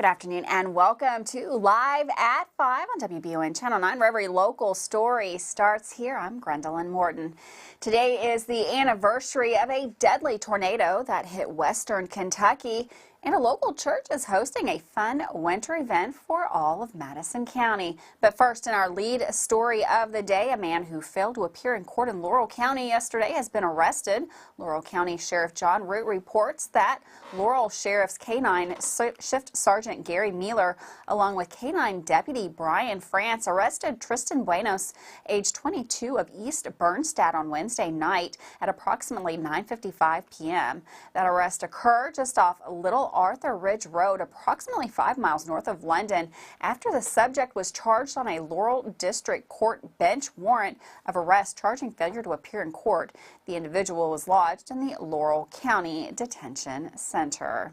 Good afternoon and welcome to Live at 5 on WBON Channel 9, where every local story starts here. I'm Gwendolyn Morton. Today is the anniversary of a deadly tornado that hit western Kentucky, and a local church is hosting a fun winter event for all of Madison County. But first, in our lead story of the day, a man who failed to appear in court in Laurel County yesterday has been arrested. Laurel County Sheriff John Root reports that Laurel Sheriff's K-9 Shift Sergeant Gary Mueller, along with K-9 Deputy Brian France, arrested Tristan Buenos, age 22, of East Bernstadt on Wednesday night at approximately 9:55 p.m. That arrest occurred just off Little Arthur Ridge Road, approximately 5 miles north of London, after the subject was charged on a Laurel District Court bench warrant of arrest charging failure to appear in court. The individual was lodged in the Laurel County Detention Center.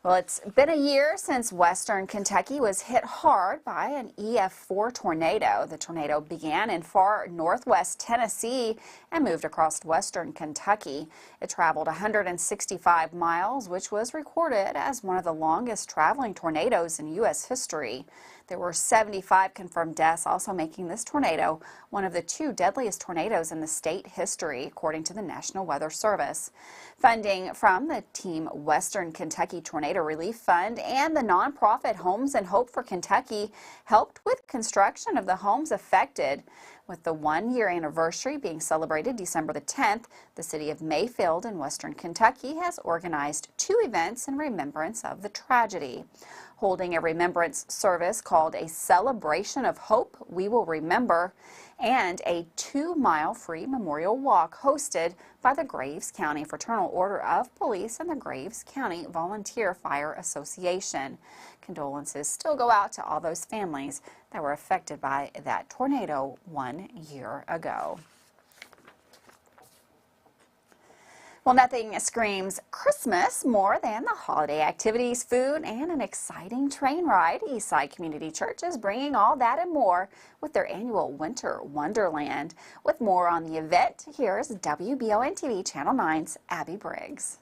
Well, it's been a year since western Kentucky was hit hard by an EF4 tornado. The tornado began in far northwest Tennessee and moved across western Kentucky. It traveled 165 miles, which was recorded as one of the longest traveling tornadoes in U.S. history. There were 75 confirmed deaths, also making this tornado one of the 2 deadliest tornadoes in the state history, according to the National Weather Service. Funding from the Team Western Kentucky Tornado Relief Fund and the nonprofit Homes and Hope for Kentucky helped with construction of the homes affected. With the 1-year anniversary being celebrated December the 10th, the city of Mayfield in western Kentucky has organized 2 events in remembrance of the tragedy. Holding a remembrance service called a Celebration of Hope, We Will Remember, and a 2-mile free memorial walk hosted by the Graves County Fraternal Order of Police and the Graves County Volunteer Fire Association. Condolences still go out to all those families that were affected by that tornado 1 year ago. Well, nothing screams Christmas more than the holiday activities, food, and an exciting train ride. Eastside Community Church is bringing all that and more with their annual Winter Wonderland. With more on the event, here's WBON TV Channel 9's Abby Briggs.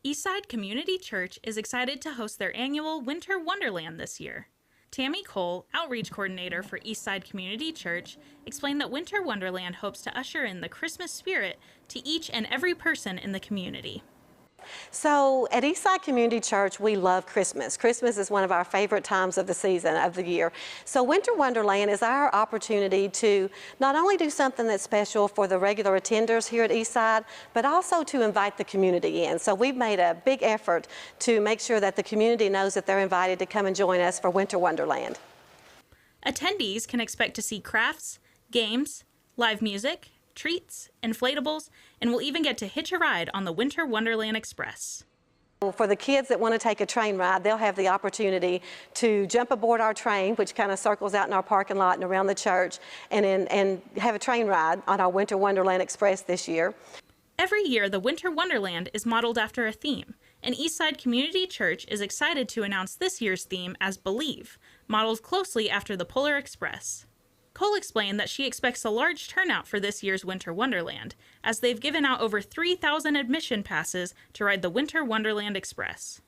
Eastside Community Church is excited to host their annual Winter Wonderland this year. Tammy Cole, Outreach Coordinator for Eastside Community Church, explained that Winter Wonderland hopes to usher in the Christmas spirit to each and every person in the community. So at Eastside Community Church, we love Christmas. Christmas is one of our favorite times of the season, of the year. So Winter Wonderland is our opportunity to not only do something that's special for the regular attenders here at Eastside, but also to invite the community in. So we've made a big effort to make sure that the community knows that they're invited to come and join us for Winter Wonderland. Attendees can expect to see crafts, games, live music, treats, inflatables, and will even get to hitch a ride on the Winter Wonderland Express. For the kids that want to take a train ride, they'll have the opportunity to jump aboard our train, which kind of circles out in our parking lot and around the church, and have a train ride on our Winter Wonderland Express this year. Every year, the Winter Wonderland is modeled after a theme, and Eastside Community Church is excited to announce this year's theme as Believe, modeled closely after the Polar Express. Cole explained that she expects a large turnout for this year's Winter Wonderland, as they've given out over 3,000 admission passes to ride the Winter Wonderland Express.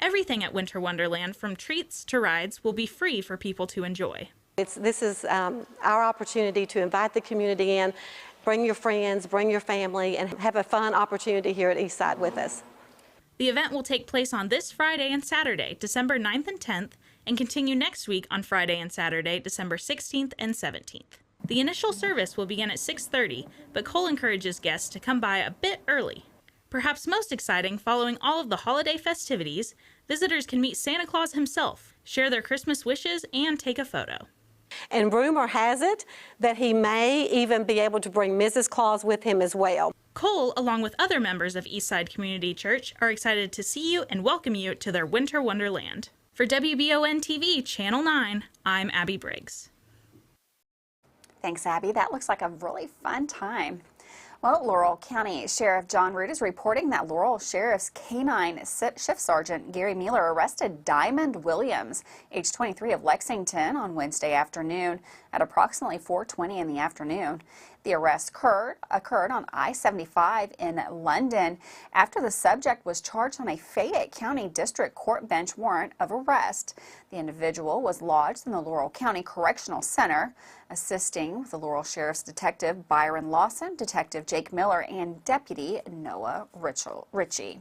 Everything at Winter Wonderland, from treats to rides, will be free for people to enjoy. This is our opportunity to invite the community in, bring your friends, bring your family, and have a fun opportunity here at Eastside with us. The event will take place on this Friday and Saturday, December 9th and 10th, and continue next week on Friday and Saturday, December 16th and 17th. The initial service will begin at 6:30, but Cole encourages guests to come by a bit early. Perhaps most exciting, following all of the holiday festivities, visitors can meet Santa Claus himself, share their Christmas wishes, and take a photo. And rumor has it that he may even be able to bring Mrs. Claus with him as well. Cole, along with other members of Eastside Community Church, are excited to see you and welcome you to their Winter Wonderland. For WBON TV Channel 9, I'm Abby Briggs. Thanks, Abby. That looks like a really fun time. Well, Laurel County Sheriff John Root is reporting that Laurel Sheriff's K-9 Shift Sergeant Gary Mueller arrested Diamond Williams, age 23, of Lexington on Wednesday afternoon at approximately 4:20 in the afternoon. The arrest occurred on I-75 in London after the subject was charged on a Fayette County District Court bench warrant of arrest. The individual was lodged in the Laurel County Correctional Center. Assisting with the Laurel Sheriff's Detective Byron Lawson, Detective Jake Miller, and Deputy Noah Ritchie.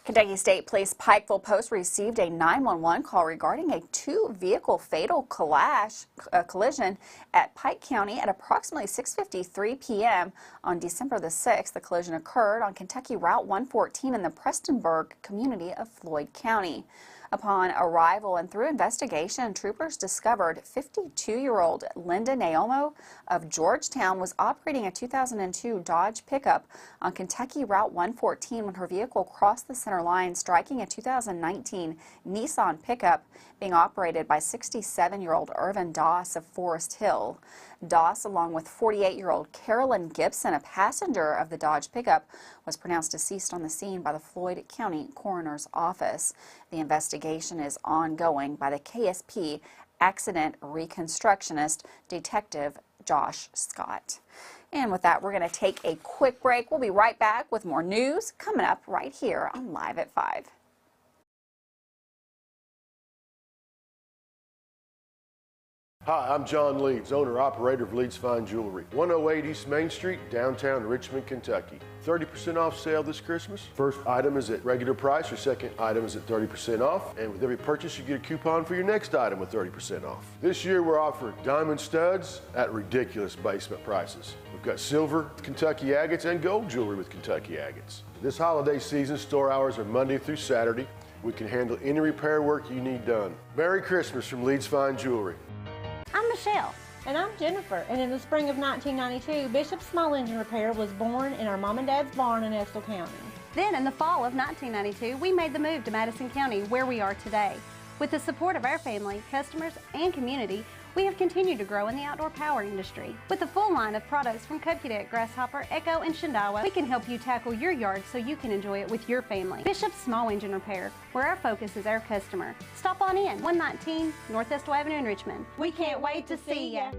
Kentucky State Police Pikeville Post received a 911 call regarding a two-vehicle fatal collision at Pike County at approximately 6:53 p.m. on December the 6th. The collision occurred on Kentucky Route 114 in the Prestonburg community of Floyd County. Upon arrival and through investigation, troopers discovered 52-year-old Linda Naomo of Georgetown was operating a 2002 Dodge pickup on Kentucky Route 114 when her vehicle crossed the center line, striking a 2019 Nissan pickup being operated by 67-year-old Irvin Doss of Forest Hill. Doss, along with 48-year-old Carolyn Gibson, a passenger of the Dodge pickup, was pronounced deceased on the scene by the Floyd County Coroner's Office. The investigation is ongoing by the KSP accident reconstructionist, Detective Josh Scott. And with that, we're going to take a quick break. We'll be right back with more news coming up right here on Live at 5. Hi, I'm John Leeds, owner-operator of Leeds Fine Jewelry, 108 East Main Street, downtown Richmond, Kentucky. 30% off sale this Christmas. First item is at regular price, your second item is at 30% off, and with every purchase you get a coupon for your next item with 30% off. This year we're offering diamond studs at ridiculous basement prices. We've got silver Kentucky agates and gold jewelry with Kentucky agates. This holiday season, store hours are Monday through Saturday. We can handle any repair work you need done. Merry Christmas from Leeds Fine Jewelry. I'm Michelle. And I'm Jennifer. And in the spring of 1992, Bishop's Small Engine Repair was born in our mom and dad's barn in Estill County. Then in the fall of 1992, we made the move to Madison County, where we are today. With the support of our family, customers, and community, we have continued to grow in the outdoor power industry. With a full line of products from Cupcadet, Grasshopper, Echo, and Shindawa, we can help you tackle your yard so you can enjoy it with your family. Bishop's Small Engine Repair, where our focus is our customer. Stop on in, 119 North Estill Avenue in Richmond. We can't wait to see ya.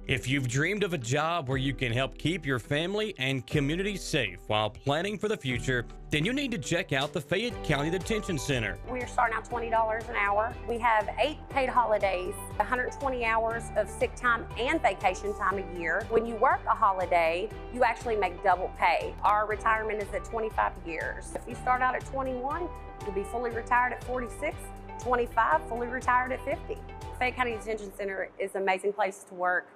If you've dreamed of a job where you can help keep your family and community safe while planning for the future, then you need to check out the Fayette County Detention Center. We're starting out $20 an hour. We have 8 paid holidays, 120 hours of sick time and vacation time a year. When you work a holiday, you actually make double pay. Our retirement is at 25 years. If you start out at 21, you'll be fully retired at 46, 25, fully retired at 50. Fayette County Detention Center is an amazing place to work.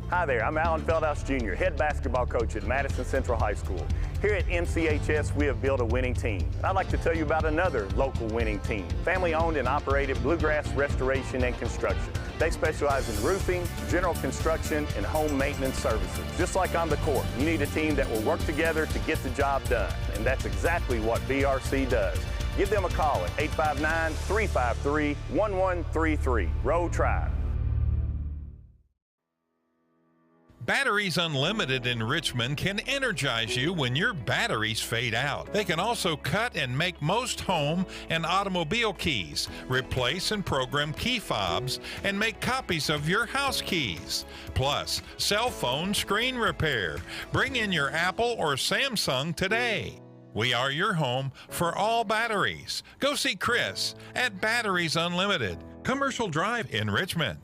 Hi there, I'm Alan Feldhouse Jr., head basketball coach at Madison Central High School. Here at MCHS, we have built a winning team. I'd like to tell you about another local winning team, family-owned and operated Bluegrass Restoration and Construction. They specialize in roofing, general construction, and home maintenance services. Just like on the court, you need a team that will work together to get the job done, and that's exactly what BRC does. Give them a call at 859-353-1133. Row Tribe. Batteries Unlimited in Richmond can energize you when your batteries fade out. They can also cut and make most home and automobile keys, replace and program key fobs, and make copies of your house keys. Plus, cell phone screen repair. Bring in your Apple or Samsung today. We are your home for all batteries. Go see Chris at Batteries Unlimited, Commercial Drive in Richmond.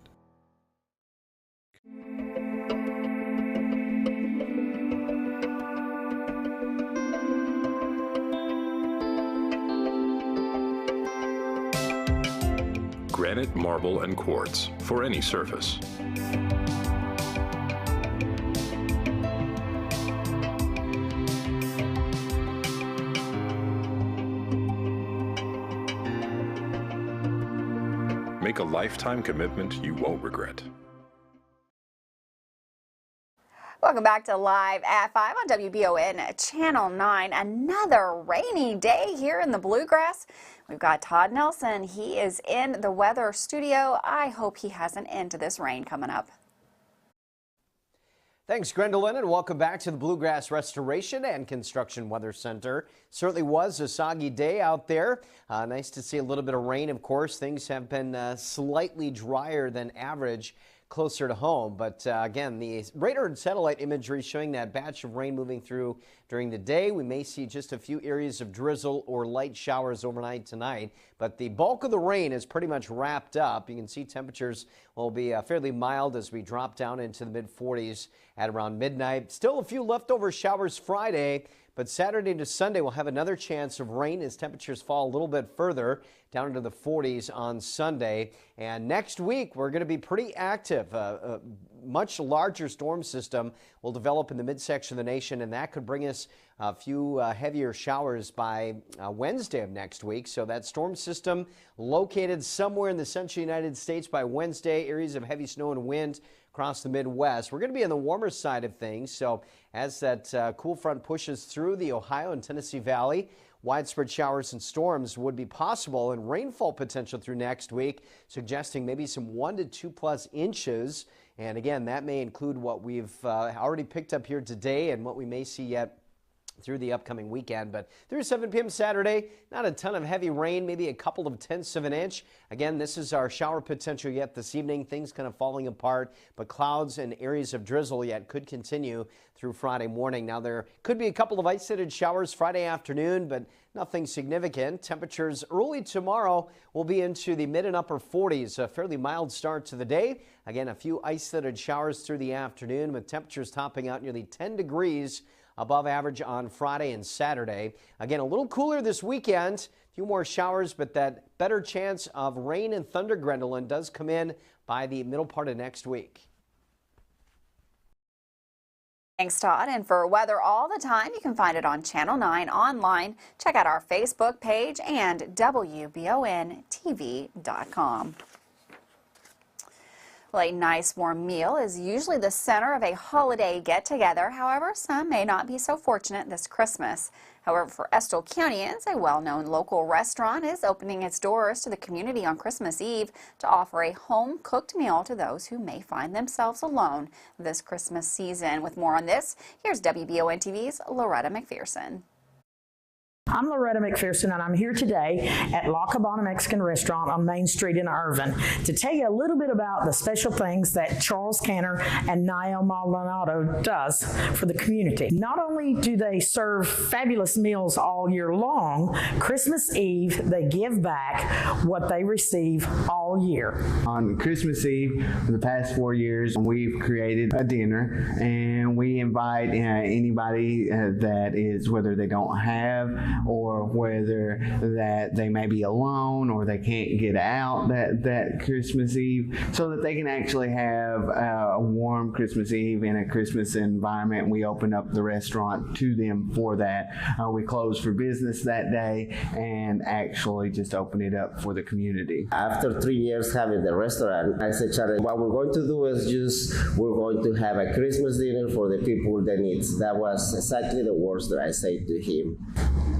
Granite, marble, and quartz for any surface. Make a lifetime commitment you won't regret. Welcome back to Live at 5 on WBON Channel 9. Another rainy day here in the Bluegrass. We've got Todd Nelson. He is in the weather studio. I hope he has an end to this rain coming up. Thanks, Gwendolyn, and welcome back to the Bluegrass Restoration and Construction Weather Center. Certainly was a soggy day out there. Nice to see a little bit of rain, of course. Things have been slightly drier than average. closer to home. But again, the radar and satellite imagery showing that batch of rain moving through during the day. We may see just a few areas of drizzle or light showers overnight tonight, but the bulk of the rain is pretty much wrapped up. You can see temperatures will be fairly mild as we drop down into the mid-40s at around midnight. Still a few leftover showers Friday, but Saturday to Sunday we'll have another chance of rain as temperatures fall a little bit further down into the 40s on Sunday. And next week we're going to be pretty active. A much larger storm system will develop in the midsection of the nation, and that could bring us a few heavier showers by Wednesday of next week. So that storm system located somewhere in the central United States by Wednesday, areas of heavy snow and wind across the Midwest. We're going to be on the warmer side of things. So as that cool front pushes through the Ohio and Tennessee Valley, widespread showers and storms would be possible, and rainfall potential through next week, suggesting maybe some 1 to 2+ inches. And again, that may include what we've already picked up here today and what we may see yet through the upcoming weekend. But through 7 p.m. Saturday, not a ton of heavy rain, maybe a couple of tenths of an inch. Again, this is our shower potential yet this evening. Things kind of falling apart, but clouds and areas of drizzle yet could continue through Friday morning. Now, there could be a couple of isolated showers Friday afternoon, but nothing significant. Temperatures early tomorrow will be into the mid and upper 40s, a fairly mild start to the day. Again, a few isolated showers through the afternoon with temperatures topping out nearly 10 degrees above average on Friday and Saturday. Again, a little cooler this weekend, a few more showers, but that better chance of rain and thunder, Gwendolyn, does come in by the middle part of next week. Thanks, Todd. And for weather all the time, you can find it on Channel 9 online. Check out our Facebook page and WBONTV.com. Well, a nice warm meal is usually the center of a holiday get-together. However, some may not be so fortunate this Christmas. However, for Estill Countyans, a well-known local restaurant is opening its doors to the community on Christmas Eve to offer a home-cooked meal to those who may find themselves alone this Christmas season. With more on this, here's WBON TV's Loretta McPherson. I'm Loretta McPherson, and I'm here today at La Cabana Mexican Restaurant on Main Street in Irvin to tell you a little bit about the special things that Charles Canner and Niall Maldonado does for the community. Not only do they serve fabulous meals all year long, Christmas Eve they give back what they receive all year. On Christmas Eve, for the past 4 years, we've created a dinner, and we invite anybody that is, whether they don't have or whether that they may be alone or they can't get out that Christmas Eve, so that they can actually have a warm Christmas Eve in a Christmas environment. We open up the restaurant to them for that. We close for business that day and actually just open it up for the community. After 3 years having the restaurant, I said, Charlie, what we're going to do is we're going to have a Christmas dinner for the people that needs. That was exactly the words that I said to him.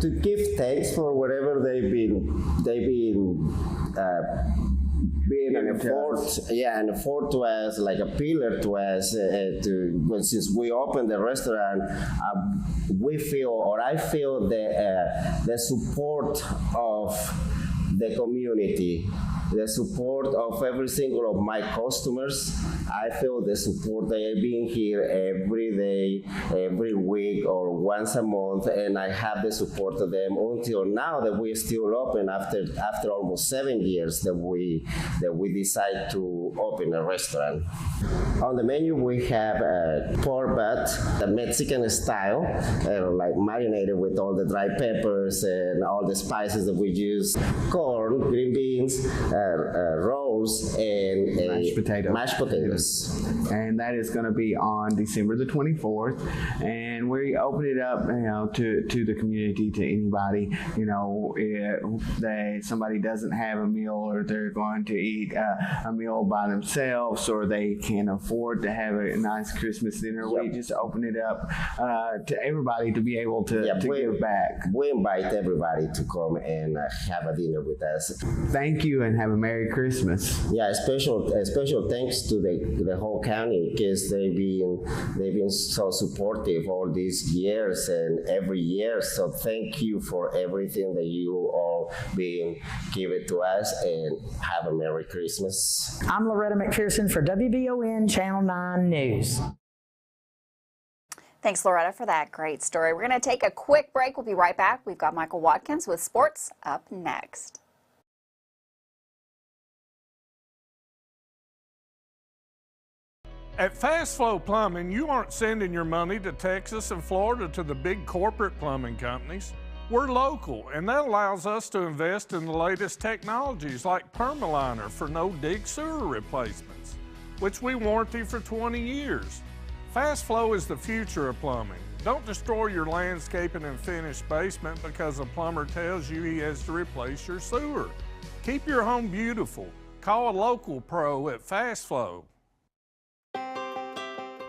To give thanks for whatever they've been being an effort to us, like a pillar to us. Since we opened the restaurant, we feel, or I feel, the support of the community, the support of every single of my customers. I feel the support. They are being here every day, every week, or once a month, and I have the support of them until now that we're still open after almost 7 years that we decide to open a restaurant. On the menu we have pork butt, the Mexican style, like marinated with all the dry peppers and all the spices that we use, corn, green beans, rolls, and mashed potatoes. And that is going to be on December the 24th, and we open it up, to the community, to anybody. If somebody doesn't have a meal, or they're going to eat a meal by themselves, or they can't afford to have a nice Christmas dinner, we just open it up to everybody to be able to give back. We invite everybody to come and have a dinner with us. Thank you, and have a Merry Christmas. Yeah, special thanks to the whole county, because they've been so supportive all these years and every year. So thank you for everything that you all for being given to us, and have a Merry Christmas. I'm Loretta McPherson for WBON Channel 9 News. Thanks, Loretta, for that great story. We're going to take a quick break. We'll be right back. We've got Michael Watkins with sports up next. At Fast Flow Plumbing, you aren't sending your money to Texas and Florida to the big corporate plumbing companies. We're local, and that allows us to invest in the latest technologies like Permaliner for no-dig sewer replacements, which we warranty for 20 years. Fast Flow is the future of plumbing. Don't destroy your landscaping and finished basement because a plumber tells you he has to replace your sewer. Keep your home beautiful. Call a local pro at Fast Flow.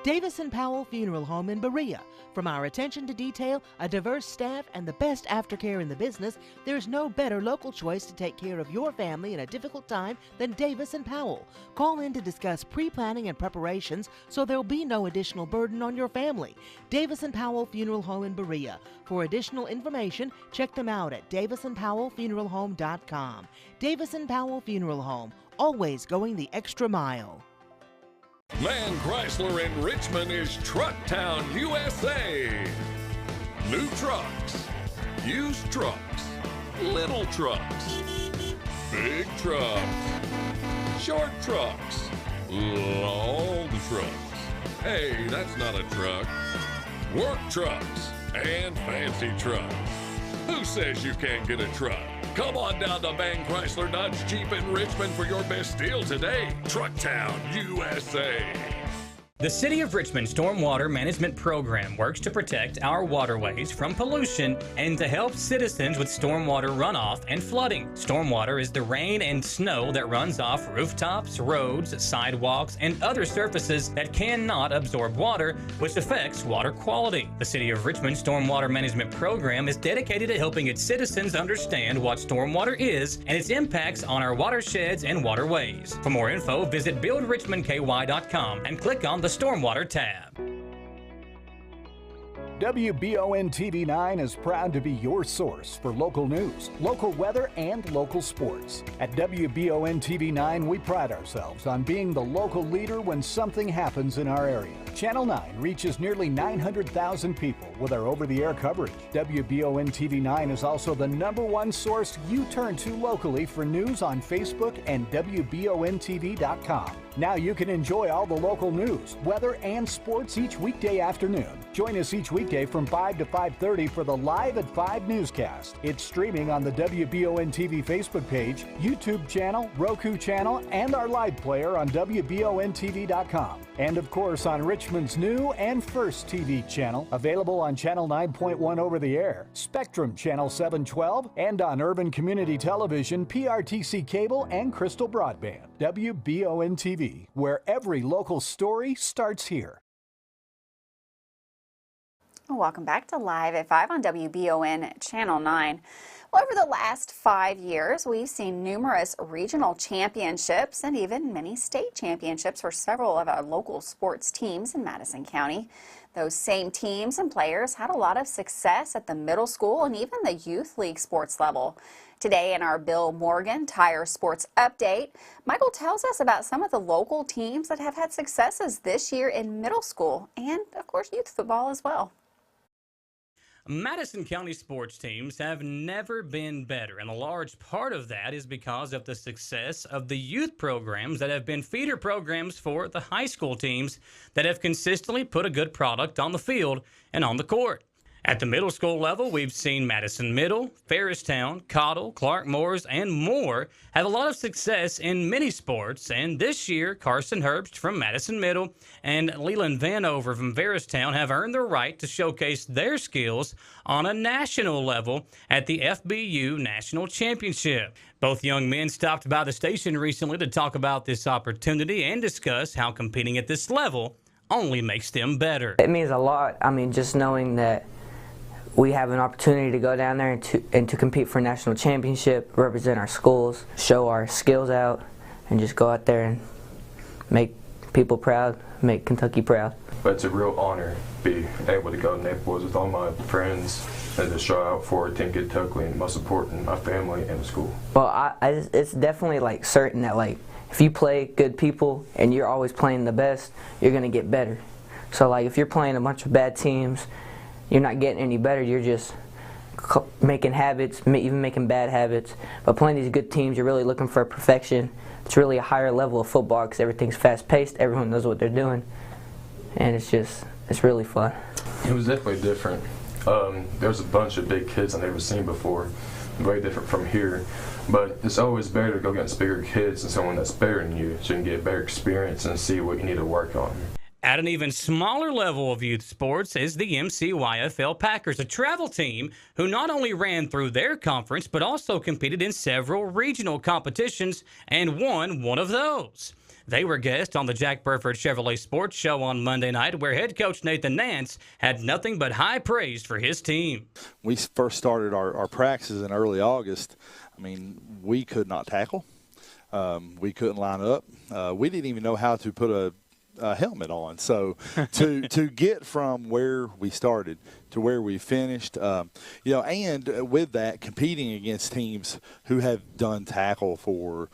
Davis & Powell Funeral Home in Berea. From our attention to detail, a diverse staff, and the best aftercare in the business, there's no better local choice to take care of your family in a difficult time than Davis & Powell. Call in to discuss pre-planning and preparations so there'll be no additional burden on your family. Davis & Powell Funeral Home in Berea. For additional information, check them out at davisandpowellfuneralhome.com. Davis & Powell Funeral Home, always going the extra mile. Man Chrysler in Richmond is Truck Town, USA. New trucks, used trucks, little trucks, big trucks, short trucks, long trucks. Hey, that's not a truck. Work trucks and fancy trucks. Who says you can't get a truck? Come on down to Man Chrysler Dodge Jeep in Richmond for your best deal today. Truck Town, USA. The City of Richmond Stormwater Management Program works to protect our waterways from pollution and to help citizens with stormwater runoff and flooding. Stormwater is the rain and snow that runs off rooftops, roads, sidewalks, and other surfaces that cannot absorb water, which affects water quality. The City of Richmond Stormwater Management Program is dedicated to helping its citizens understand what stormwater is and its impacts on our watersheds and waterways. For more info, visit buildrichmondky.com and click on the Stormwater tab. WBON TV9 is proud to be your source for local news, local weather, and local sports. At WBON TV9, we pride ourselves on being the local leader when something happens in our area. Channel 9 reaches nearly 900,000 people with our over-the-air coverage. WBON TV9 is also the #1 source you turn to locally for news on Facebook and WBONTV.com. Now you can enjoy all the local news, weather, and sports each weekday afternoon. Join us each weekday from 5 to 5:30 for the Live at 5 newscast. It's streaming on the WBON TV Facebook page, YouTube channel, Roku channel, and our live player on WBONTV.com. And of course on Richmond's new and first TV channel, available on Channel 9.1 over the air, Spectrum Channel 712, and on Urban Community Television, PRTC Cable, and Crystal Broadband. WBON TV, where every local story starts here. Welcome back to Live at 5 on WBON Channel 9. Well, over the last 5 years, we've seen numerous regional championships and even many state championships for several of our local sports teams in Madison County. Those same teams and players had a lot of success at the middle school and even the youth league sports level. Today in our Bill Morgan Tire Sports Update, Michael tells us about some of the local teams that have had successes this year in middle school and, of course, youth football as well. Madison County sports teams have never been better, and a large part of that is because of the success of the youth programs that have been feeder programs for the high school teams that have consistently put a good product on the field and on the court. At the middle school level, we've seen Madison Middle, Ferristown, Cottle, Clark Moores, and more have a lot of success in many sports, and this year, Carson Herbst from Madison Middle and Leland Vanover from Ferristown have earned the right to showcase their skills on a national level at the FBU National Championship. Both young men stopped by the station recently to talk about this opportunity and discuss how competing at this level only makes them better. It means a lot. I mean, just knowing that we have an opportunity to go down there and to compete for a national championship, represent our schools, show our skills out, and just go out there and make people proud, make Kentucky proud. but it's a real honor to be able to go to Naples with all my friends and to show out for Team Kentucky, and most important, my family and the school. Well, it's definitely like certain that like if you play good people and you're always playing the best, you're gonna get better. So like if you're playing a bunch of bad teams, you're not getting any better. You're just making habits, even making bad habits. But playing these good teams, you're really looking for perfection. It's really a higher level of football because everything's fast-paced. Everyone knows what they're doing, and it's really fun. It was definitely different. There's a bunch of big kids I've never seen before, very different from here. But it's always better to go against bigger kids and someone that's better than you, so you can get a better experience and see what you need to work on. At an even smaller level of youth sports is the MCYFL Packers, a travel team who not only ran through their conference, but also competed in several regional competitions and won one of those. They were guests on the Jack Burford Chevrolet Sports Show on Monday night, where head coach Nathan Nance had nothing but high praise for his team. We first started our practices in early August. I mean, we could not tackle. We couldn't line up. We didn't even know how to put a helmet on. So to get from where we started to where we finished, and with that, competing against teams who have done tackle for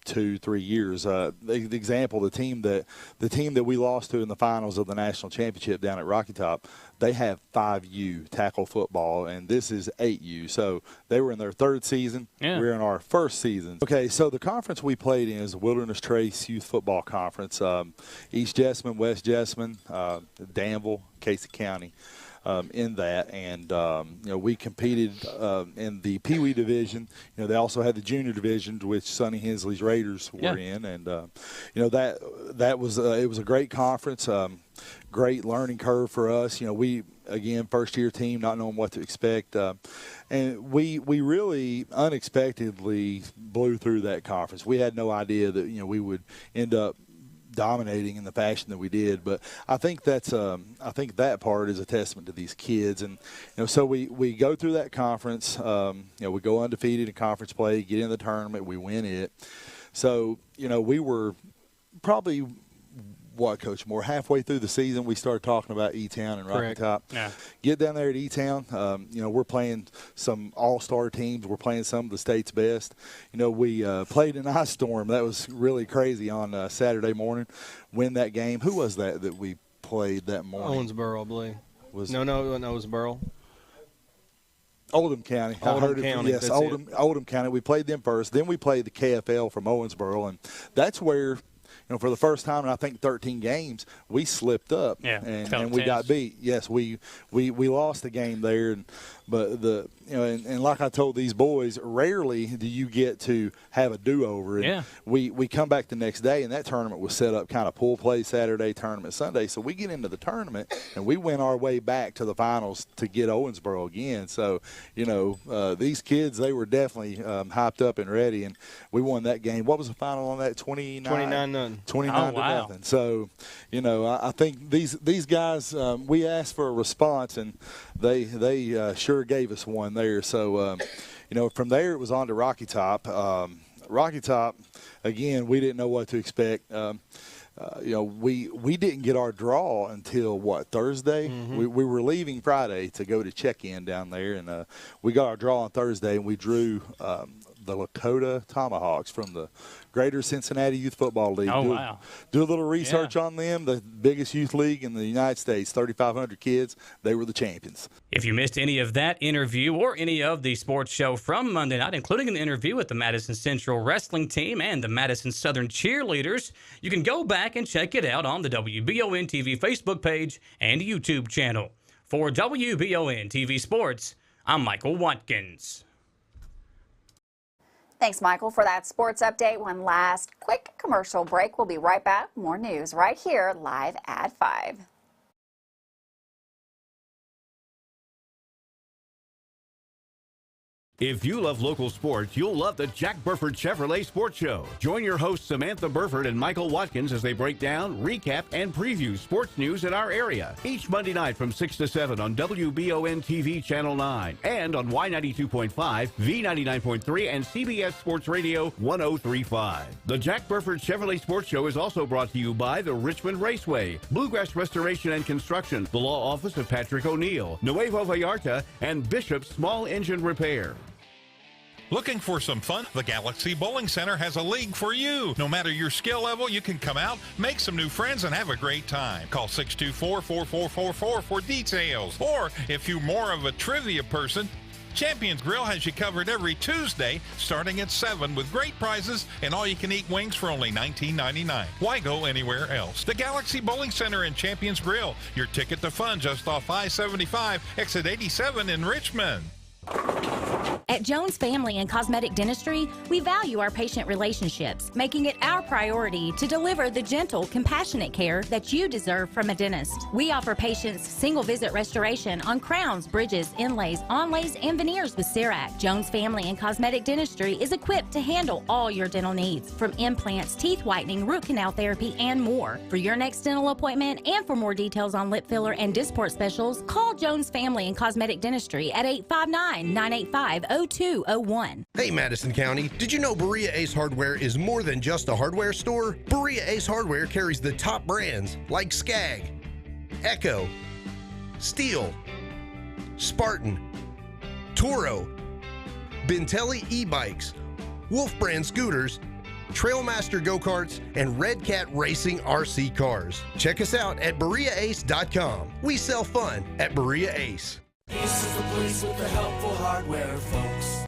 2-3 years. The example, the team that we lost to in the finals of the national championship down at Rocky Top, they have 5U tackle football, and this is 8U. So they were in their third season. Yeah. We're in our first season. Okay, so the conference we played in is the Wilderness Trace Youth Football Conference. East Jessamine, West Jessamine, Danville, Casey County. In that, and we competed in the Pee Wee division. They also had the junior division, which Sonny Hensley's Raiders were in, and that was it was a great conference, great learning curve for us. We again first year team, not knowing what to expect, and we really unexpectedly blew through that conference. We had no idea that we would end up dominating in the fashion that we did, but I think that's I think that part is a testament to these kids, and so we go through that conference, we go undefeated in conference play, get in the tournament, we win it. So we were probably Coach Moore, halfway through the season we started talking about E-Town and Rocky Top. Yeah. Get down there at E-Town, we're playing some all-star teams, we're playing some of the state's best. We played an ice storm. That was really crazy on Saturday morning. Win that game. Who was that we played that morning? Owensboro, I believe. No, it was Burrell. Oldham County. Oldham County. Yes, Oldham County. We played them first. Then we played the KFL from Owensboro, and that's where for the first time in I think 13 games, we slipped up and we got beat. Yes, we lost the game there, but and like I told these boys, rarely do you get to have a do-over. And we come back the next day, and that tournament was set up kind of pool play Saturday, tournament Sunday. So we get into the tournament, and we went our way back to the finals to get Owensboro again. So these kids, they were definitely hyped up and ready, and we won that game. What was the final on that? 29-0. 29-0. So I think these guys, we asked for a response, and they sure gave us one there. So from there it was on to Rocky Top. Rocky Top, again, we didn't know what to expect. We didn't get our draw until Thursday. Mm-hmm. We were leaving Friday to go to check-in down there, and we got our draw on Thursday, and we drew the Lakota Tomahawks from the Greater Cincinnati Youth Football League. Oh, wow. Do a little research on them. The biggest youth league in the United States, 3,500 kids. They were the champions. If you missed any of that interview or any of the sports show from Monday night, including an interview with the Madison Central Wrestling Team and the Madison Southern Cheerleaders, you can go back and check it out on the WBON TV Facebook page and YouTube channel. For WBON TV Sports, I'm Michael Watkins. Thanks, Michael, for that sports update. One last quick commercial break. We'll be right back. More news right here, live at 5. If you love local sports, you'll love the Jack Burford Chevrolet Sports Show. Join your hosts Samantha Burford and Michael Watkins as they break down, recap, and preview sports news in our area. Each Monday night from 6 to 7 on WBON TV Channel 9 and on Y92.5, V99.3, and CBS Sports Radio 103.5. The Jack Burford Chevrolet Sports Show is also brought to you by the Richmond Raceway, Bluegrass Restoration and Construction, the Law Office of Patrick O'Neill, Nuevo Vallarta, and Bishop's Small Engine Repair. Looking for some fun? The Galaxy Bowling Center has a league for you. No matter your skill level, you can come out, make some new friends, and have a great time. Call 624-4444 for details. Or if you're more of a trivia person, Champions Grill has you covered every Tuesday starting at 7 with great prizes and all-you-can-eat wings for only $19.99. Why go anywhere else? The Galaxy Bowling Center and Champions Grill, your ticket to fun just off I-75, exit 87 in Richmond. At Jones Family and Cosmetic Dentistry, we value our patient relationships, making it our priority to deliver the gentle, compassionate care that you deserve from a dentist. We offer patients single-visit restoration on crowns, bridges, inlays, onlays, and veneers with CERAC. Jones Family and Cosmetic Dentistry is equipped to handle all your dental needs, from implants, teeth whitening, root canal therapy, and more. For your next dental appointment and for more details on lip filler and Dysport specials, call Jones Family and Cosmetic Dentistry at 859-985-0201. Hey Madison County, did you know Berea Ace Hardware is more than just a hardware store? Berea Ace Hardware carries the top brands like Skag, Echo, Steel, Spartan, Toro, Bentelli e-bikes, Wolf brand scooters, Trailmaster go-karts, and Red Cat Racing RC cars. Check us out at BereaAce.com. We sell fun at Berea Ace. This is the place with the helpful hardware, folks.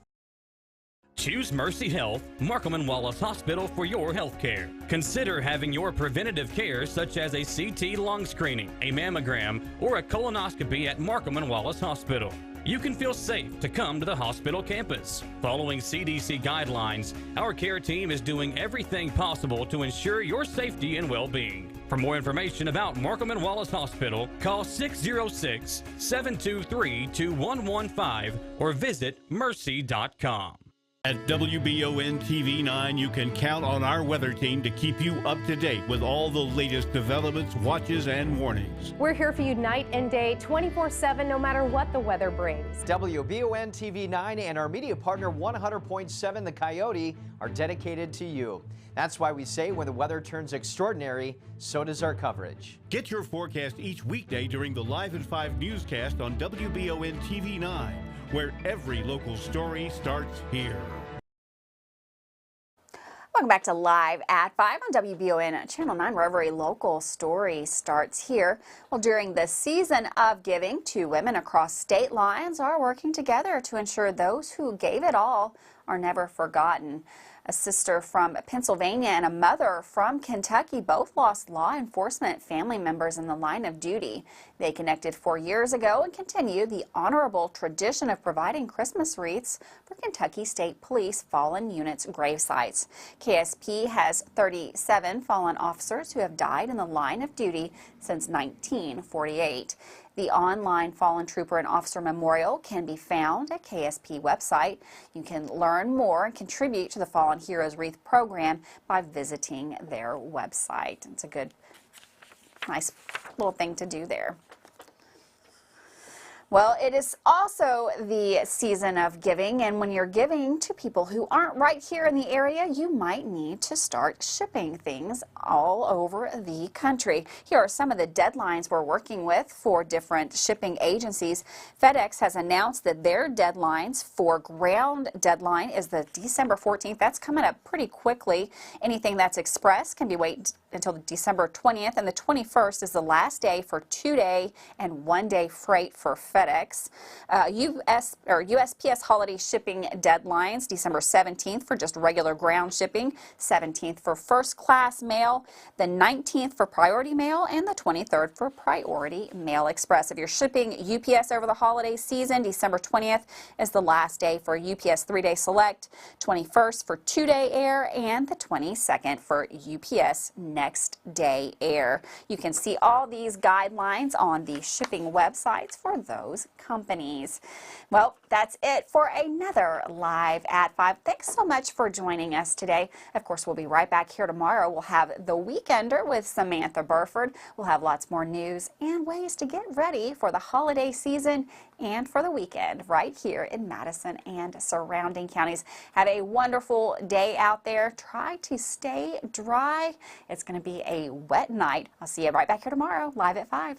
Choose Mercy Health, Markham and Wallace Hospital for your health care. Consider having your preventative care such as a CT lung screening, a mammogram, or a colonoscopy at Markham and Wallace Hospital. You can feel safe to come to the hospital campus. Following CDC guidelines, our care team is doing everything possible to ensure your safety and well-being. For more information about Markham and Wallace Hospital, call 606-723-2115 or visit mercy.com. At WBON TV 9, you can count on our weather team to keep you up to date with all the latest developments, watches, and warnings. We're here for you night and day, 24/7, no matter what the weather brings. WBON TV 9 and our media partner 100.7 The Coyote are dedicated to you. That's why we say when the weather turns extraordinary, so does our coverage. Get your forecast each weekday during the Live at 5 newscast on WBON TV 9, where every local story starts here. Welcome back to Live at 5 on WBON Channel 9, where every local story starts here. Well, during the season of giving, two women across state lines are working together to ensure those who gave it all are never forgotten. A sister from Pennsylvania and a mother from Kentucky both lost law enforcement family members in the line of duty. They connected 4 years ago and continue the honorable tradition of providing Christmas wreaths for Kentucky State Police fallen units' grave sites. KSP has 37 fallen officers who have died in the line of duty since 1948. The online Fallen Trooper and Officer Memorial can be found at KSP website. You can learn more and contribute to the Fallen Heroes Wreath program by visiting their website. It's a good, nice little thing to do there. Well, it is also the season of giving, and when you're giving to people who aren't right here in the area, you might need to start shipping things all over the country. Here are some of the deadlines we're working with for different shipping agencies. FedEx has announced that their deadlines for ground deadline is the December 14th. That's coming up pretty quickly. Anything that's express can be waited until December 20th, and the 21st is the last day for 2-day and 1-day freight for FedEx. USPS holiday shipping deadlines, December 17th for just regular ground shipping, 17th for first class mail, the 19th for priority mail, and the 23rd for priority mail express. If you're shipping UPS over the holiday season, December 20th is the last day for UPS 3-day select, 21st for 2-day air, and the 22nd for UPS next next day air. You can see all these guidelines on the shipping websites for those companies. Well, that's it for another Live at 5. Thanks so much for joining us today. Of course, we'll be right back here tomorrow. We'll have The Weekender with Samantha Burford. We'll have lots more news and ways to get ready for the holiday season and for the weekend right here in Madison and surrounding counties. Have a wonderful day out there. Try to stay dry. It's going to be a wet night. I'll see you right back here tomorrow, Live at 5.